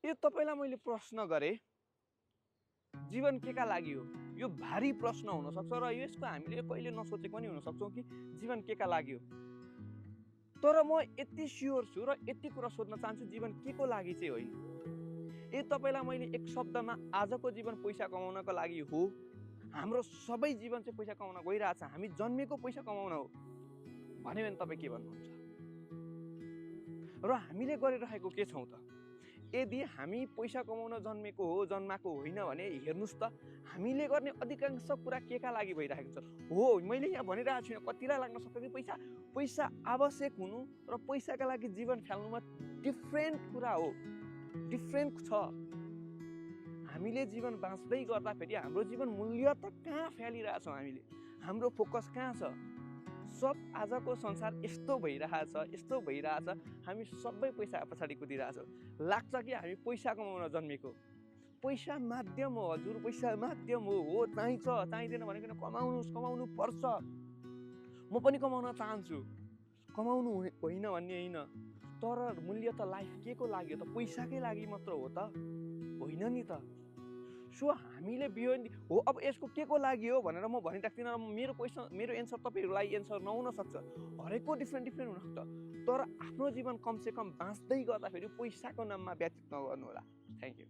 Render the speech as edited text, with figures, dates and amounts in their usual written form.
यो तपाईलाई मैले प्रश्न गरेँ, जीवन केका लागि हो? यो भारी प्रश्न हुनसक्छ र यसको हामीले कहिले नसोचेको पनि हुनसक्छौँ कि जीवन केका लागि हो। तर म यति स्योर छु र यति कुरा सोध्न चाहन्छु, जीवन केको लागि चाहिँ होइन। यदि तपाईँलाई मैले एक शब्दमा आजको जीवन पैसा कमाउनको लागि हो, हाम्रो सबै जीवन चाहिँ पैसा कमाउन गइरहेछ, हामी जन्मेको पैसा कमाउन हो भन्यो भने तपाईँ के भन्नुहुन्छ? र हामीले गरिरहेको के छौँ त? यदि हामी पैसा कमाउन जन्माको होइन भने हेर्नुहोस् त, हामीले गर्ने अधिकांश कुरा केका लागि भइरहेको छ? हो, मैले यहाँ भनिरहेको छुइनँ, कतिलाई लाग्न सक्छ कि पैसा आवश्यक हुनु र पैसाका लागि जीवन फाल्नुमा डिफ्रेन्ट कुरा हो, डिफ्रेन्ट छ। हामीले जीवन बाँच्दै गर्दाखेरि हाम्रो जीवन मूल्य त कहाँ फ्यालिरहेछौँ हामीले? हाम्रो फोकस कहाँ छ? सब आजको संसार यस्तो भइरहेछ, हामी सबै पैसा पछाडि कुदिरहेछौँ। लाग्छ कि हामी पैसा कमाउन जन्मेको। पैसा माध्यम हो हजुर, पैसा माध्यम हो, चाहिन्छ चाहिँदैन भनेको कमाउनु पर्छ। म पनि कमाउन चाहन्छु, कमाउनु होइन भन्ने होइन, तर मूल्य त लाइफ के को लागि हो त? पैसाकै लागि मात्र हो त होइन नि त? सो हामीले हो, अब यसको के को लागि हो भनेर म भनिराख्दिनँ र मेरो एन्सर तपाईँहरूलाई एन्सर नहुन सक्छ, हरेकको डिफ्रेन्ट हुनसक्छ। तर आफ्नो जीवन कमसेकम बाँच्दै गर्दाखेरि पैसाको नाममा व्यतीत नगर्नु होला। Thank you.